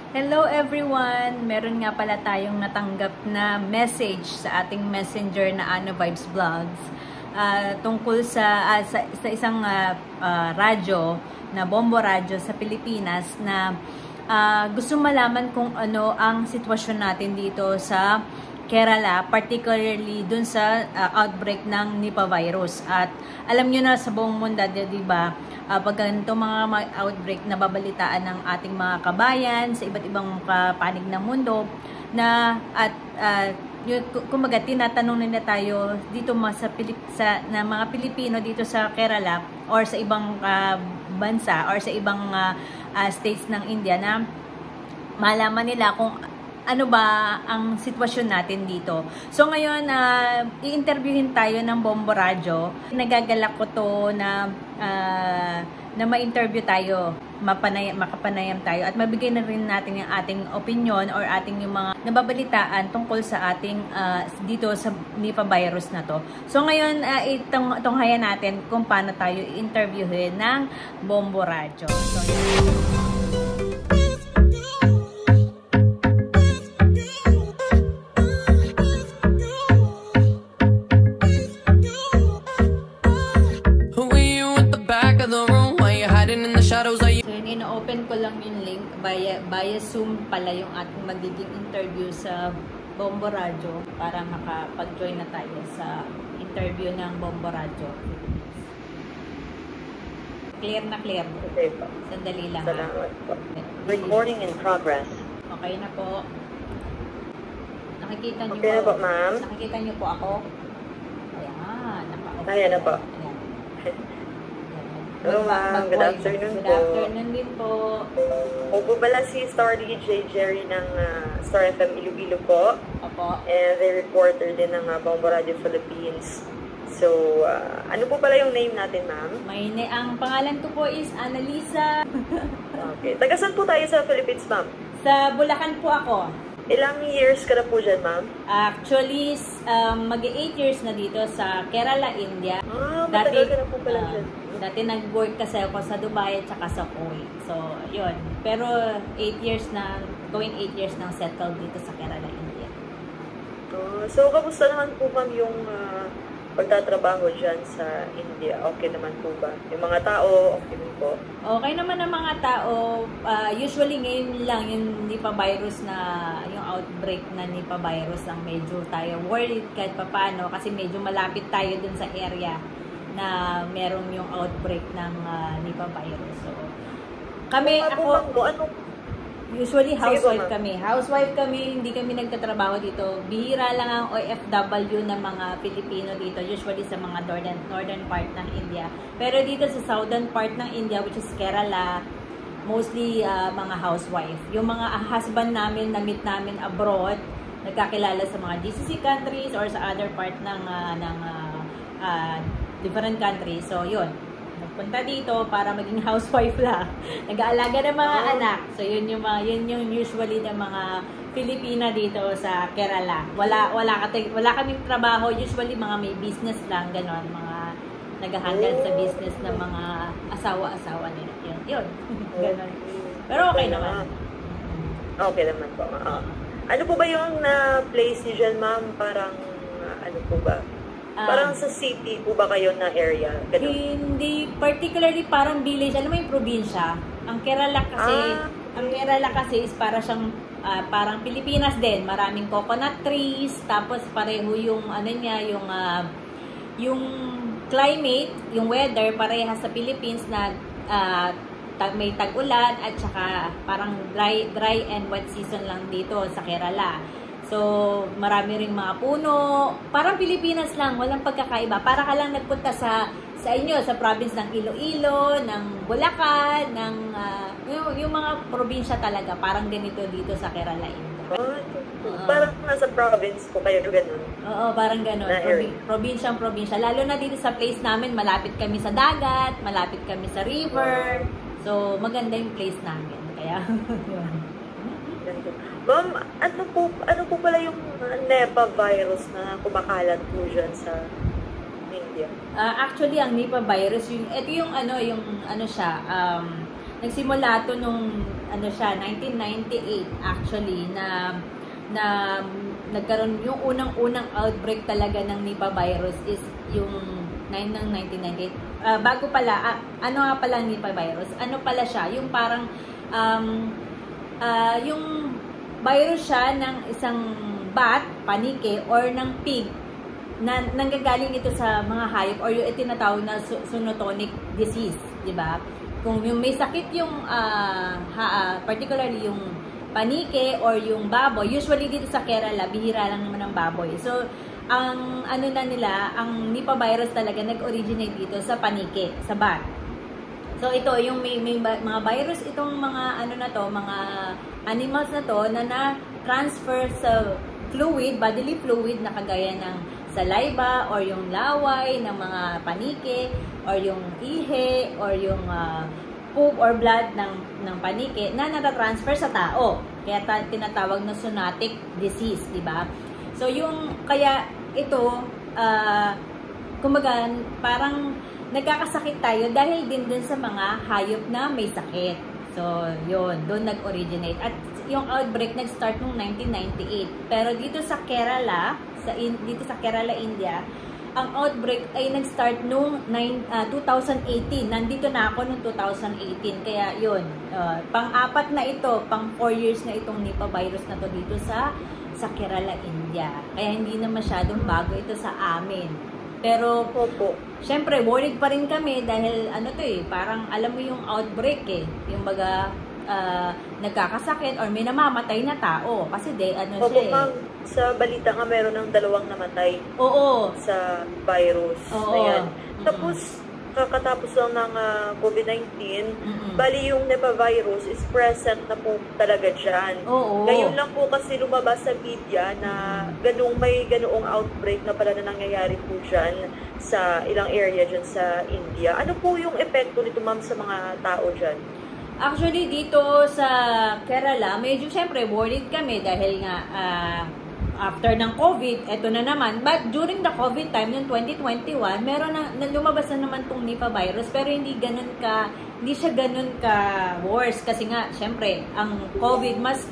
Hello everyone! Meron nga pala tayong natanggap na message sa ating messenger na Ano Vibes Vlogs tungkol sa isang radyo na Bombo Radyo sa Pilipinas na gusto malaman kung ano ang sitwasyon natin dito sa Kerala, particularly dun sa outbreak ng Nipah virus. At alam nyo na sa buong mundo, di ba, pag ganito mga outbreak, nababalitaan ng ating mga kabayan sa iba't ibang panig ng mundo na kumbaga tinatanong nila tayo dito na mga Pilipino dito sa Kerala or sa ibang bansa or sa ibang states ng India na malaman nila kung ano ba ang sitwasyon natin dito. So ngayon, i-interviewin tayo ng Bombo Radyo. Nagagalak ko to na ma-interview tayo, makapanayam tayo at mabigay na rin natin yung ating opinion or ating yung mga nababalitaan tungkol sa ating dito sa Nipah virus na to. So ngayon, tunghayan natin kung paano tayo i-interviewin ng Bombo Radyo. So, ino-open ko lang yung link via Zoom pala yung ating magiging interview sa Bombo Radyo para makapag-join na tayo sa interview ng Bombo Radyo. Clear na clear. Okay po. Sandali lang. Salamat po. Recording in progress. Okay na po. Nakikita niyo okay po. Okay na po, ma'am. Nakikita niyo po ako? Ayan. Ayan na po. Ayan. Hello ma'am, good afternoon po. Good afternoon din po. Ako po pala si Star DJ Jerry ng Star FM Iloilo po. Opo. And the reporter din ng Bombo Radio Philippines. So, ano po pala yung name natin ma'am? Ang pangalan ko po is Annalisa. Okay. Tagasan po tayo sa Philippines ma'am? Sa Bulacan po ako. Ilang years ka na po dyan ma'am? Actually, mag-8 years na dito sa Kerala, India. Matagal ka na po pala dyan. Dati nag-work kasi ako sa Dubai at saka sa Kuwait. So, yun. Pero 8 years na, going 8 years nang settled dito sa Kerala, India. So, kamusta naman po ma'am yung pagtatrabaho dyan sa India? Okay naman po ba? Yung mga tao, okay din po? Okay naman ang mga tao. Usually ngayon lang yung Nipah virus na, yung outbreak na Nipah virus ang medyo tayo worried kahit papano kasi medyo malapit tayo dun sa area na merong yung outbreak ng Nipah virus. So, kami, usually housewife kami. Housewife kami, hindi kami nagtatrabaho dito. Bihira lang ang OFW ng mga Pilipino dito, usually sa mga northern part ng India. Pero dito sa southern part ng India, which is Kerala, mostly mga housewife. Yung mga husband namin, na-meet namin abroad, nagkakilala sa mga GCC countries or sa other part ng different countries. So, yun. Nagpunta dito para maging housewife lang. Nag-aalaga ng mga anak. So, yun yung usually ng mga Pilipina dito sa Kerala. Wala kaming trabaho. Usually, mga may business lang. Ganon. Mga nag-handle sa business ng mga asawa-asawa nila. Yun. Ganon. Pero okay naman. Okay naman po. Ano po ba yung na-place niyo dyan, ma'am? Parang, ano po ba? Parang sa city po ba kayo na area? Ganun? Hindi, particularly parang village. Alam mo yung probinsya? Ang Kerala kasi is para siyang parang Pilipinas din. Maraming coconut trees, tapos pareho yung ano niya, yung climate, yung weather parehas sa Philippines na may tag-ulan at saka parang dry and wet season lang dito sa Kerala. So, marami ring mga puno. Parang Pilipinas lang, walang pagkakaiba. Para ka lang nagpunta sa inyo, sa province ng Iloilo, ng Bulacan, ng yung mga probinsya talaga. Parang ganito dito sa Kerala, India. Parang nasa province po kayo, gano'n? Oo, parang gano'n. Probinsya. Lalo na dito sa place namin, malapit kami sa dagat, malapit kami sa river. So, maganda yung place namin. Kaya, yun. Ma'am, ano po pala yung Nipah virus na kumakalat po dyan sa India? Actually, ang Nipah virus, ito yung ano siya, nagsimula to nung ano siya 1998 actually na nagkaroon yung unang outbreak talaga ng Nipah virus is yung 9 ng 1998. Bago pala, ano nga pala Nipah virus? Ano pala siya? Yung parang yung virus siya ng isang bat, panike, or ng pig na nanggagaling ito sa mga hayop or yung tinatawag na zoonotonic disease, di ba? Kung yung may sakit yung particularly yung panike or yung baboy, usually dito sa Kerala, bihira lang naman ang baboy. So, ang ano na nila, ang Nipah virus talaga nag-originate dito sa panike, sa bat. So, ito, yung may mga virus, itong mga ano na to, mga animals na to, na na-transfer sa fluid, bodily fluid na kagaya ng saliva or yung laway ng mga panike or yung ihe or yung poop or blood ng panike na natatransfer sa tao. Kaya tinatawag na zoonotic disease, di ba? So, kaya ito, kumbaga, parang nagkakasakit tayo dahil din dun sa mga hayop na may sakit. So, yun, doon nag-originate. At yung outbreak nag-start noong 1998. Pero dito sa Kerala, dito sa Kerala, India, ang outbreak ay nag-start noong 2018. Nandito na ako noong 2018. Kaya yun, pang-apat na ito, pang 4 years na itong Nipah virus na to dito sa Kerala, India. Kaya hindi na masyadong bago ito sa amin. Pero, syempre, worried pa rin kami dahil, parang alam mo yung outbreak yung baga, nagkakasakit or may namamatay na tao. Kasi sa balita nga meron ng 2 namatay. Oo. Sa virus. Oo. Ayan. Tapos, kakatapos lang ng COVID-19, bali yung Nipah virus is present na po talaga dyan. Oo. Ngayon lang po kasi lumabas sa media na may ganoong outbreak na pala na nangyayari po dyan sa ilang area dyan sa India. Ano po yung epekto nito, ma'am, sa mga tao dyan? Actually, dito sa Kerala, medyo syempre worried kami dahil nga after ng COVID, eto na naman. But during the COVID time, noong 2021, meron na lumabas na naman tong Nipah virus, pero hindi siya ganun ka worse kasi nga, syempre, ang COVID mas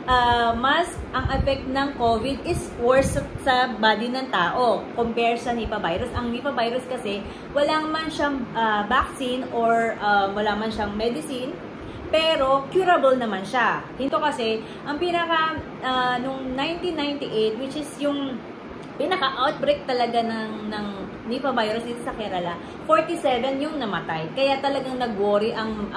ang effect ng COVID is worse sa body ng tao compare sa Nipah virus. Ang Nipah virus kasi wala man siyang vaccine or wala man siyang medicine, pero curable naman siya. Ito kasi, ang nung 1998, which is yung pinaka-outbreak talaga ng Nipah virus dito sa Kerala, 47 yung namatay. Kaya talagang nag-worry ang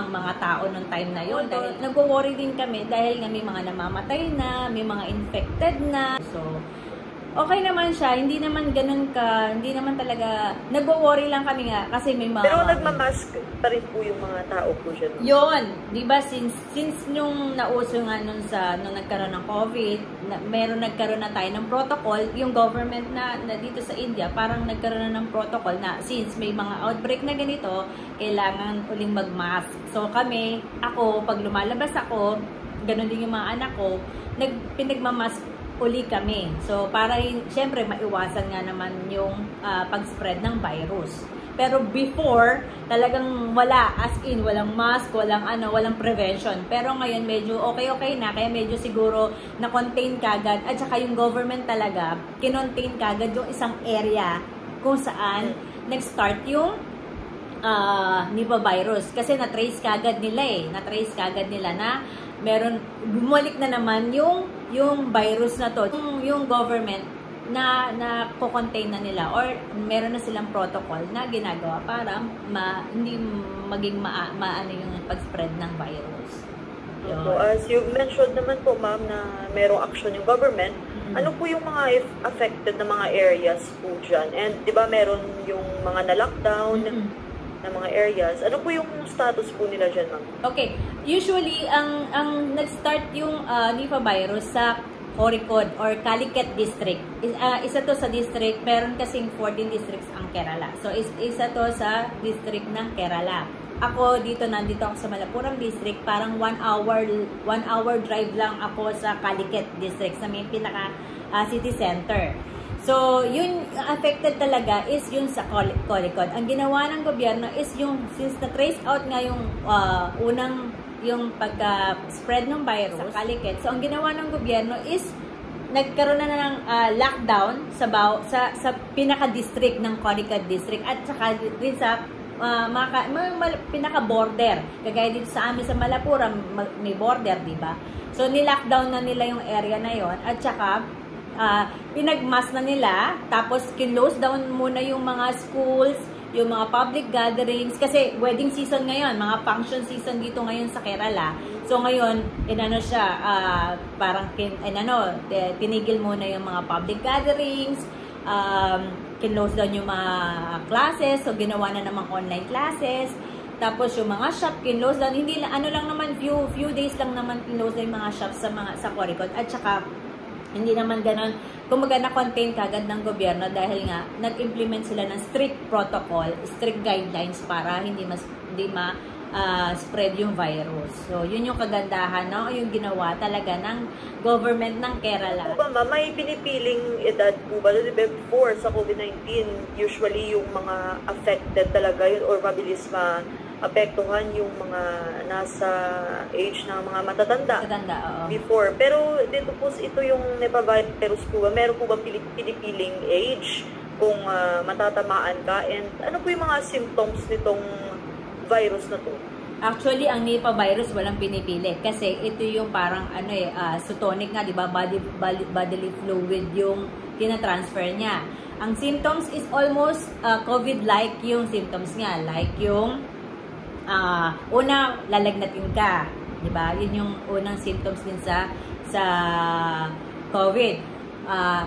mga tao noong time na yon. Dahil nag-worry din kami dahil nga may mga namamatay na, may mga infected na. So, okay naman siya, hindi naman talaga, nagwo-worry lang kami nga kasi may mga... Pero nagmamask pa rin po yung mga tao po dyan. Yun, di ba, since nung nauso nga nung nagkaroon ng COVID, nagkaroon na tayo ng protocol, yung government na dito sa India, parang nagkaroon na ng protocol na since may mga outbreak na ganito, kailangan uling mag-mask. So ako, pag lumalabas ako, ganun din yung mga anak ko, pinagmamask uli kami. So, para syempre maiwasan nga naman yung pag-spread ng virus. Pero before, talagang wala, as in, walang mask, walang prevention. Pero ngayon, medyo okay na, kaya medyo siguro na-contain kagad. At saka yung government talaga, kinontain kagad yung isang area kung saan nag-start yung Nipah virus. Kasi na-trace kagad nila na bumalik na naman yung virus na to. Yung government na ko-contain na nila or meron na silang protocol na ginagawa para hindi maging maano yung pag-spread ng virus. So, as you mentioned naman po, ma'am, na merong action yung government, ano po yung mga affected na mga areas po dyan? And di ba meron yung mga na-lockdown, na mga areas. Ano po yung status po nila dyan, ma'am? Okay. Usually, ang nag-start yung Nipah virus sa Kozhikode or Calicut district. Isa to sa district, meron kasing 14 districts ang Kerala. So, isa to sa district ng Kerala. Ako, nandito ako sa Malappuram district, parang 1 hour drive lang ako sa Calicut district, sa may pinaka city center. So, yun, affected talaga is yung sa Colicod. Ang ginawa ng gobyerno is yung, since na-trace out nga yung yung pagka-spread ng virus sa Calicut. So, ang ginawa ng gobyerno is nagkaroon na ng lockdown sa pinaka-district ng Colicod District at saka din sa pinaka-border. Kagaya dito sa amin sa Malapura, may border, di ba? So, ni-lockdown na nila yung area na yon at saka pinag-mask na nila, tapos kinlose down muna yung mga schools, yung mga public gatherings, kasi wedding season ngayon, mga function season dito ngayon sa Kerala. So ngayon, parang tinigil muna yung mga public gatherings, kinlose down yung mga classes, so ginawa na namang online classes. Tapos yung mga shop kinlose down, hindi lang naman few days lang naman kinlose yung mga shops sa Colicod, at saka hindi naman ganon, kumaga na-contain kagad ng gobyerno dahil nga nag-implement sila ng strict protocol, strict guidelines para hindi spread yung virus. So, yun yung kagandahan, no? Yung ginawa talaga ng government ng Kerala. Po ba, may pinipiling edad po ba? Diba, before sa COVID-19, usually yung mga affected talaga yun or mabilis apektuhan yung mga nasa age ng mga matatanda. Oo. Before. Pero dito po, ito yung Nepavirus po ba? Meron po ba pinipiling age kung matatamaan ka? And ano po yung mga symptoms nitong virus na to? Actually, ang Nipah virus walang pinipili kasi ito yung parang sutonic nga, di ba? Bodily fluid yung tinatransfer niya. Ang symptoms is almost COVID-like yung symptoms niya. Like yung una, lalagnatin ka, di ba? Yun yung unang symptoms din sa COVID.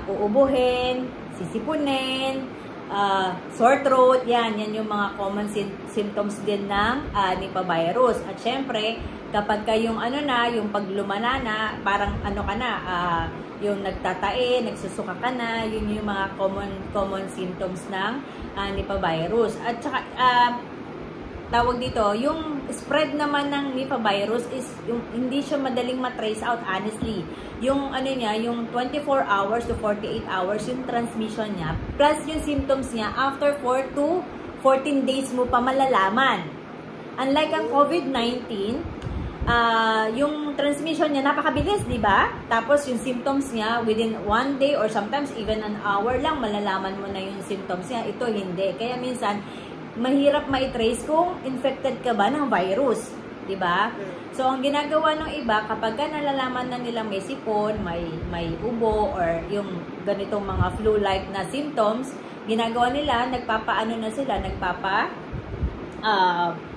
Uubuhin, sisipunin, sore throat, yan yung mga common symptoms din ng Nipah virus. At syempre, kapag yung yung paglumana na, parang yung nagtatae, nagsusuka ka na, yun yung mga common symptoms ng Nipah virus. At saka, tawag dito, yung spread naman ng Nipah virus is yung hindi siya madaling matrace out, honestly. Yung yung 24 hours to 48 hours yung transmission niya, plus yung symptoms niya after 4 to 14 days mo pa malalaman. Unlike ang COVID-19, yung transmission niya napakabilis, di ba? Tapos yung symptoms niya within 1 day or sometimes even an hour lang malalaman mo na yung symptoms niya. Ito hindi. Kaya minsan mahirap ma-trace kung infected ka ba ng virus, di ba? So, ang ginagawa ng iba, kapag nalalaman na nila may sipon, may ubo, or yung ganitong mga flu-like na symptoms, ginagawa nila,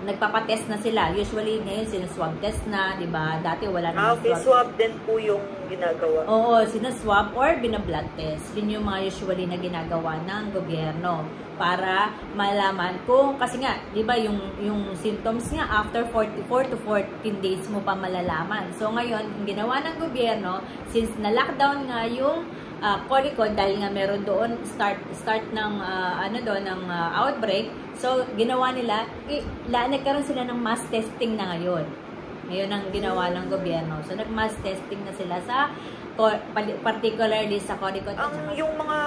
nagpapa-test na sila. Usually, ngayon, sinaswab test na, di ba? Dati wala na swab din po yung ginagawa. Oo, sinaswab or binablood test. Yun yung mga usually na ginagawa ng gobyerno para malaman kung, kasi nga, di ba, yung symptoms niya after 44 to 14 days mo pa malalaman. So, ngayon, ang ginawa ng gobyerno, since na-lockdown nga yung Colicod, dahil nga meron doon start ng outbreak, so ginawa nila, nagkaroon sila ng mass testing na ngayon. Ngayon ang ginawa ng gobyerno. So nag-mass testing na sila sa particularly sa Colicod. Yung mga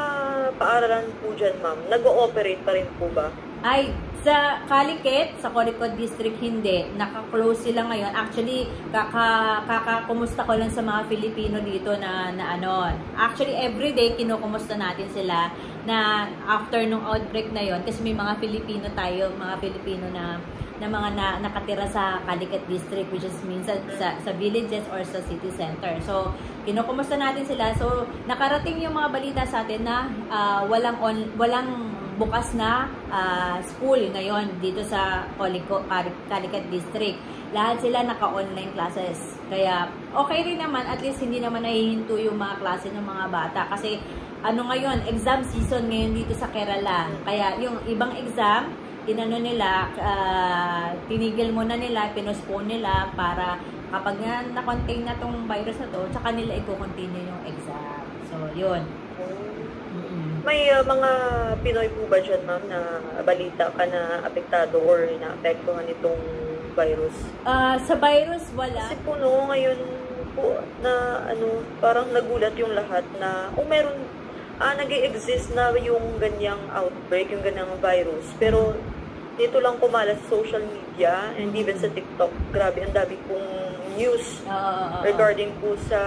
paaralan po dyan, ma'am, nag-ooperate pa rin po ba? Ay, sa Calicut, sa Colicod District, hindi. Naka-close sila ngayon. Actually, kumusta ko lang sa mga Filipino dito na Actually, everyday, kinukumusta natin sila na after nung outbreak na yon, kasi may mga Filipino tayo, mga Filipino na nakatira sa Calicut District, which is minsan sa villages or sa city center. So, kinukumusta natin sila. So, nakarating yung mga balita sa atin na walang bukas na school ngayon dito sa Calicut District. Lahat sila naka-online classes. Kaya, okay rin naman, at least hindi naman nahihinto yung mga klase ng mga bata. Kasi, ngayon, exam season ngayon dito sa Kerala. Kaya, yung ibang exam, tinigil muna nila, pinospone nila para kapag nga na-contain na tong virus na to, tsaka nila i-continue yung exam. So, yun. May mga Pinoy po ba dyan, ma'am, na balita ka na apektado or na-apektuhan itong virus? Sa virus, wala. Kasi po ngayon po na parang nagulat yung lahat na meron nag-i-exist na yung ganyang outbreak, yung ganyang virus. Pero dito lang kumalat sa social media and even sa TikTok. Grabe, ang dami pong news regarding po sa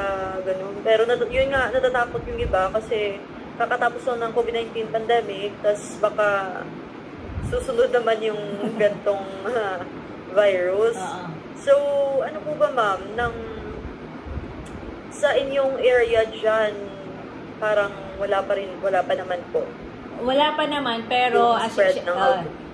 ganun. Pero yun nga, natatakot yung iba kasi kakatapos lang ng COVID-19 pandemic, tas baka susunod naman yung gantong virus. So, ano po ba ma'am, sa inyong area dyan, parang wala pa naman po? Wala pa naman, pero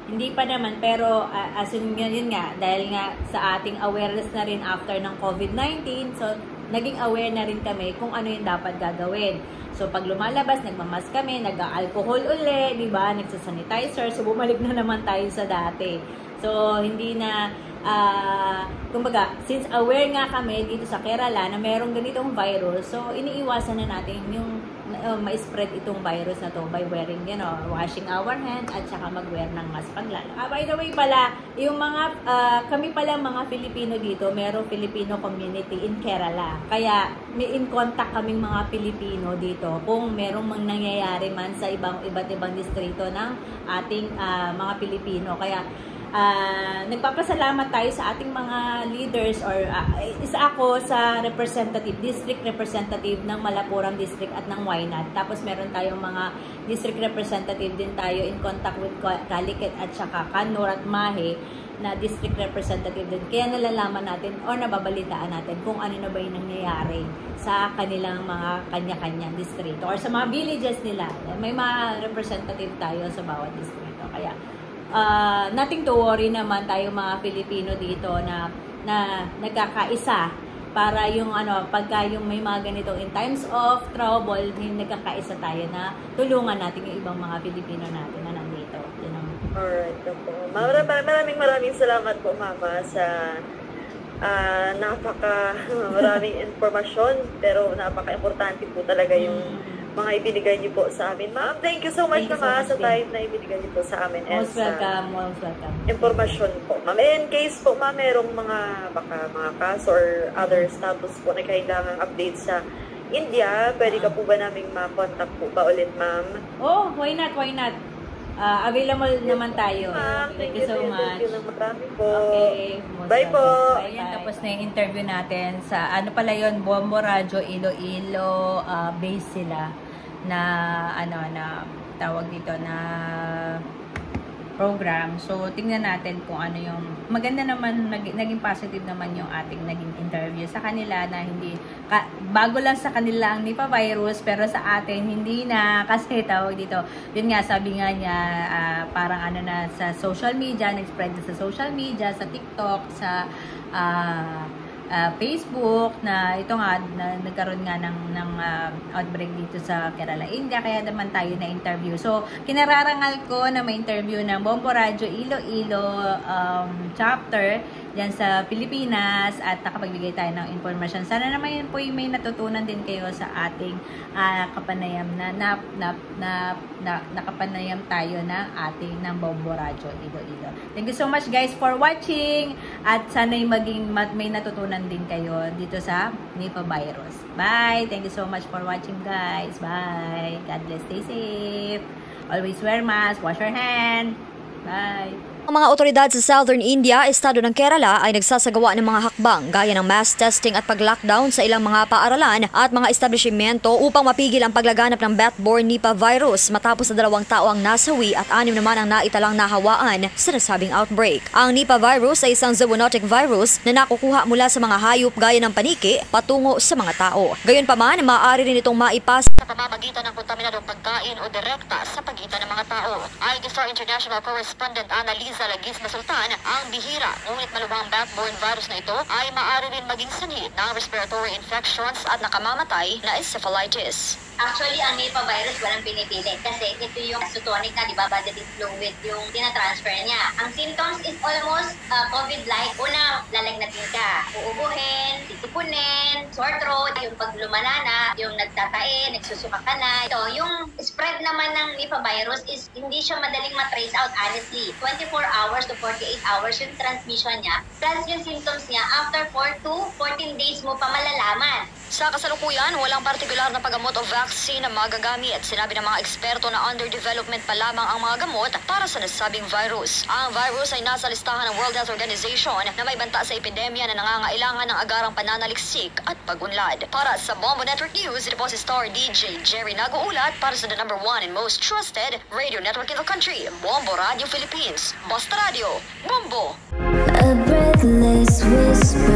hindi pa naman, pero as in yun nga, dahil nga sa ating awareness na rin after ng COVID-19, so naging aware na rin kami kung ano yung dapat gagawin. So pag lumalabas, nagmamask kami, nag-alcohol uli, di ba? Nagsasanitizer, so bumalik na naman tayo sa dati. So hindi na, kumbaga, since aware nga kami dito sa Kerala na merong ganitong virus, so iniiwasan na natin yung ma-spread itong virus na to by wearing, washing our hands at saka mag-wear ng mask paglalo. By the way pala, yung mga, kami pala mga Filipino dito, merong Filipino community in Kerala. Kaya, may in contact kaming mga Filipino dito kung merong nangyayari man sa iba't ibang distrito ng ating mga Pilipino. Kaya, nagpapasalamat tayo sa ating mga leaders or isa ako sa district representative ng Malappuram District at ng Wayanad. Tapos meron tayong mga district representative din tayo in contact with Calicut at saka Kannur at Mahe na district representative din. Kaya nalalaman natin o nababalitaan natin kung ano na ba yung nangyayari sa kanilang mga kanya-kanyang distrito or sa mga villages nila. May mga representative tayo sa bawat distrito. Kaya nothing to worry naman tayo mga Pilipino dito na nagkakaisa para yung pagka yung may mga ganitong in times of trouble, nagkakaisa tayo na tulungan natin yung ibang mga Pilipino natin na nandito. Alright po. Maraming salamat po mama sa maraming informasyon pero napaka-importante po talaga yung mga ibinigay niyo po sa amin. Ma'am, thank you so much naman sa time na ibinigay niyo po sa amin. Most welcome. Informasyon po. Ma'am, in case po ma'am, merong mga kaso or other status po na kailangang update sa India, pwede ka po ba naming ma-contact po ba ulit ma'am? Oh, why not? Available naman tayo. Thank you so much. Thank you na marami po. Okay. Bye po. Ayan, tapos na yung interview natin sa pala yun, Bombo Radio, Iloilo, base sila na na tawag dito na program. So, tingnan natin kung ano yung maganda naman, naging positive naman yung ating naging interview sa kanila na hindi, bago lang sa kanila ang Nipah virus, pero sa atin hindi na kasi tawag dito. Yun nga, sabi nga niya, parang na sa social media, nag-spread na sa social media, sa TikTok, sa Facebook na ito nga nagkaroon nga ng outbreak dito sa Kerala, India, kaya naman tayo na interview. So kinararangal ko na may interview ng Bombo Radio Iloilo chapter dyan sa Pilipinas at nakapagbigay tayo ng informasyon. Sana naman yun po yung may natutunan din kayo sa ating kapanayam nakapanayam tayo ng Bombo Radio Iloilo. Thank you so much guys for watching at sana may natutunan din kayo dito sa Nipah virus. Bye! Thank you so much for watching guys. Bye! God bless. Stay safe. Always wear mask. Wash your hand. Bye! Ang mga otoridad sa Southern India, estado ng Kerala ay nagsasagawa ng mga hakbang gaya ng mass testing at pag-lockdown sa ilang mga paaralan at mga establishmento upang mapigil ang paglaganap ng bat-borne Nipah virus matapos na 2 tao ang nasawi at 6 naman ang naitalang nahawaan sa nasabing outbreak. Ang Nipah virus ay isang zoonotic virus na nakukuha mula sa mga hayop gaya ng paniki patungo sa mga tao. Gayunpaman, maaari rin itong maipasa sa pamamagitan ng kontaminadong pagkain o direkta sa pagitan ng mga tao. Ayon kay International Correspondent Annalisa Lagis Sultan, ang bihira ngunit malubhang bat-borne virus na ito ay maaari rin maging sanhi ng respiratory infections at nakamamatay na encephalitis. Actually, ang Nipah virus walang pinipili kasi ito yung isotonic na, di ba, bodily fluid yung tinatransfer niya. Ang symptoms is almost COVID-like. Una, lalagnatin ka, uubuhin, titipunin, sore throat, yung paglumana na, yung nagtatae, nagsusuka ka na. Ito, yung spread naman ng Nipah virus is hindi siya madaling matrace out honestly. 24 hours to 48 hours yung transmission niya. Plus yung symptoms niya, after 4 to 14 days mo pa malalaman. Sa kasalukuyan, walang partikular na paggamot o vaccine na magagamit. Sinabi ng mga eksperto na under development pa lamang ang mga gamot para sa nasabing virus. Ang virus ay nasa listahan ng World Health Organization na may banta sa epidemya na nangangailangan ng agarang pananaliksik at pag-unlad. Para sa Bombo Network News, ito po si Star DJ Jerry nag-uulat para sa the #1 and most trusted radio network in the country, Bombo Radio Philippines. Basta Radio, Bombo! A breathless whisper.